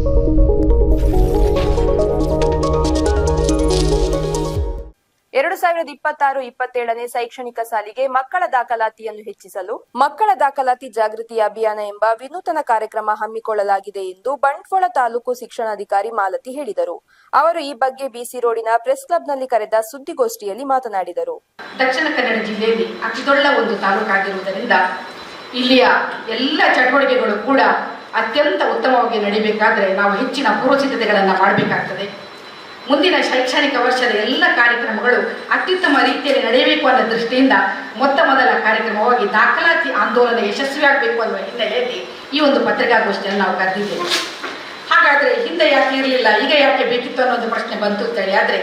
2026-27ನೇ ಶೈಕ್ಷಣಿಕ ಸಾಲಿಗೆ ಮಕ್ಕಳ ದಾಖಲಾತಿಯನ್ನು ಹೆಚ್ಚಿಸಲು ಮಕ್ಕಳ ದಾಖಲಾತಿ ಜಾಗೃತಿ ಅಭಿಯಾನ ಎಂಬ ವಿನೂತನ ಕಾರ್ಯಕ್ರಮ ಹಮ್ಮಿಕೊಳ್ಳಲಾಗಿದೆ ಎಂದು ಬಂಟ್ವಾಳ ತಾಲೂಕು ಶಿಕ್ಷಣಾಧಿಕಾರಿ ಮಾಲತಿ ಹೇಳಿದರು. ಅವರು ಈ ಬಗ್ಗೆ ಬಿಸಿ ರೋಡಿನ ಪ್ರೆಸ್ ಕ್ಲಬ್ನಲ್ಲಿ ಕರೆದ ಸುದ್ದಿಗೋಷ್ಠಿಯಲ್ಲಿ ಮಾತನಾಡಿದರು. ದಕ್ಷಿಣ ಕನ್ನಡ ಜಿಲ್ಲೆಯಲ್ಲಿ ಅತಿದೊಡ್ಡ ಒಂದು ತಾಲೂಕಾಗಿರುವುದರಿಂದ ಇಲ್ಲಿಯ ಎಲ್ಲ ಚಟುವಟಿಕೆಗಳು ಕೂಡ ಅತ್ಯಂತ ಉತ್ತಮವಾಗಿ ನಡೀಬೇಕಾದ್ರೆ ನಾವು ಹೆಚ್ಚಿನ ಪೂರ್ವಸಿದ್ಧತೆಗಳನ್ನು ಮಾಡಬೇಕಾಗ್ತದೆ. ಮುಂದಿನ ಶೈಕ್ಷಣಿಕ ವರ್ಷದ ಎಲ್ಲ ಕಾರ್ಯಕ್ರಮಗಳು ಅತ್ಯುತ್ತಮ ರೀತಿಯಲ್ಲಿ ನಡೆಯಬೇಕು ಅನ್ನೋ ದೃಷ್ಟಿಯಿಂದ ಮೊತ್ತ ಮೊದಲ ಕಾರ್ಯಕ್ರಮವಾಗಿ ದಾಖಲಾತಿ ಆಂದೋಲನ ಯಶಸ್ವಿಯಾಗಬೇಕು ಅನ್ನುವ ಹಿನ್ನೆಲೆಯಲ್ಲಿ ಈ ಒಂದು ಪತ್ರಿಕಾಗೋಷ್ಠಿಯನ್ನು ನಾವು ಕರೆದಿದ್ದೇವೆ. ಹಾಗಾದರೆ ಹಿಂದೆ ಯಾಕೆ ಇರಲಿಲ್ಲ, ಈಗ ಯಾಕೆ ಬೇಕಿತ್ತು ಅನ್ನೋದು ಪ್ರಶ್ನೆ ಬಂತು ಅಂತೇಳಿ. ಆದರೆ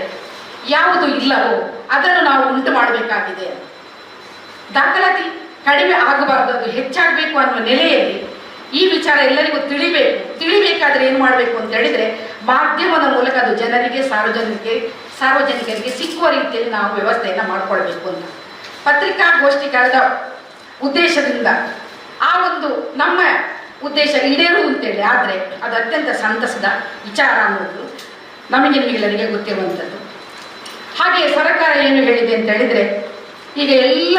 ಯಾವುದು ಇಲ್ಲವೋ ಅದನ್ನು ನಾವು ಉಂಟು ಮಾಡಬೇಕಾಗಿದೆ. ದಾಖಲಾತಿ ಕಡಿಮೆ ಆಗಬಾರ್ದು, ಅದು ಹೆಚ್ಚಾಗಬೇಕು ಅನ್ನುವ ನೆಲೆಯಲ್ಲಿ ಈ ವಿಚಾರ ಎಲ್ಲರಿಗೂ ತಿಳಿಬೇಕಾದ್ರೆ ಏನು ಮಾಡಬೇಕು ಅಂತ ಹೇಳಿದರೆ ಮಾಧ್ಯಮದ ಮೂಲಕ ಅದು ಜನರಿಗೆ ಸಾರ್ವಜನಿಕರಿಗೆ ಸಿಕ್ಕುವ ರೀತಿಯಲ್ಲಿ ನಾವು ವ್ಯವಸ್ಥೆಯನ್ನು ಮಾಡಿಕೊಳ್ಬೇಕು ಅಂತ ಪತ್ರಿಕಾಗೋಷ್ಠಿ ಕರೆದ ಉದ್ದೇಶದಿಂದ ಆ ಒಂದು ನಮ್ಮ ಉದ್ದೇಶ ಈಡೇರು ಅಂತೇಳಿ. ಆದರೆ ಅದು ಅತ್ಯಂತ ಸಂತಸದ ವಿಚಾರ ಅನ್ನೋದು ನಿಮಗೆಲ್ಲರಿಗೆ ಗೊತ್ತಿರುವಂಥದ್ದು. ಹಾಗೆಯೇ ಸರ್ಕಾರ ಏನು ಹೇಳಿದೆ ಅಂತ ಹೇಳಿದರೆ, ಈಗ ಎಲ್ಲ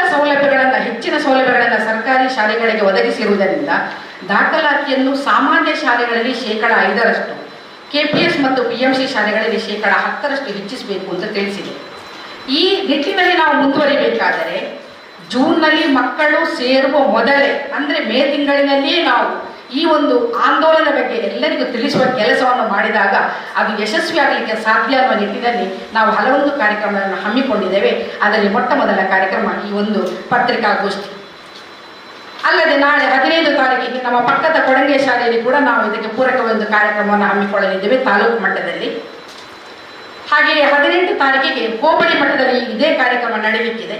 ಹೆಚ್ಚಿನ ಸೌಲಭ್ಯಗಳನ್ನು ಸರ್ಕಾರಿ ಶಾಲೆಗಳಿಗೆ ಒದಗಿಸಿರುವುದರಿಂದ ದಾಖಲಾತಿಯನ್ನು ಸಾಮಾನ್ಯ ಶಾಲೆಗಳಲ್ಲಿ 5% KPS ಮತ್ತು PMC ಶಾಲೆಗಳಲ್ಲಿ 10% ಹೆಚ್ಚಿಸಬೇಕು ಅಂತ ತಿಳಿಸಿದೆ. ಈ ನಿಟ್ಟಿನಲ್ಲಿ ನಾವು ಮುಂದುವರಿಬೇಕಾದರೆ ಜೂನ್ನಲ್ಲಿ ಮಕ್ಕಳು ಸೇರುವ ಮೊದಲೇ ಅಂದರೆ ಮೇ ತಿಂಗಳಿನಲ್ಲಿಯೇ ನಾವು ಈ ಒಂದು ಆಂದೋಲನ ಬಗ್ಗೆ ಎಲ್ಲರಿಗೂ ತಿಳಿಸುವ ಕೆಲಸವನ್ನು ಮಾಡಿದಾಗ ಅದು ಯಶಸ್ವಿಯಾಗಲಿಕ್ಕೆ ಸಾಧ್ಯ ಅನ್ನುವ ನಿಟ್ಟಿನಲ್ಲಿ ನಾವು ಹಲವೊಂದು ಕಾರ್ಯಕ್ರಮಗಳನ್ನು ಹಮ್ಮಿಕೊಂಡಿದ್ದೇವೆ. ಅದರಲ್ಲಿ ಮೊಟ್ಟ ಮೊದಲ ಕಾರ್ಯಕ್ರಮ ಈ ಒಂದು ಪತ್ರಿಕಾಗೋಷ್ಠಿ. ಅಲ್ಲದೆ ನಾಳೆ 15 ತಾರೀಕಿಗೆ ನಮ್ಮ ಪಕ್ಕದ ಕೊಡಂಗೆ ಶಾಲೆಯಲ್ಲಿ ಕೂಡ ನಾವು ಇದಕ್ಕೆ ಪೂರಕ ಒಂದು ಕಾರ್ಯಕ್ರಮವನ್ನು ಹಮ್ಮಿಕೊಳ್ಳಲಿದ್ದೇವೆ ತಾಲೂಕು ಮಟ್ಟದಲ್ಲಿ. ಹಾಗೆಯೇ 18 ತಾರೀಕಿಗೆ ಹೋಬಳಿ ಮಟ್ಟದಲ್ಲಿ ಇದೇ ಕಾರ್ಯಕ್ರಮ ನಡೆಯಲಿಕ್ಕಿದೆ.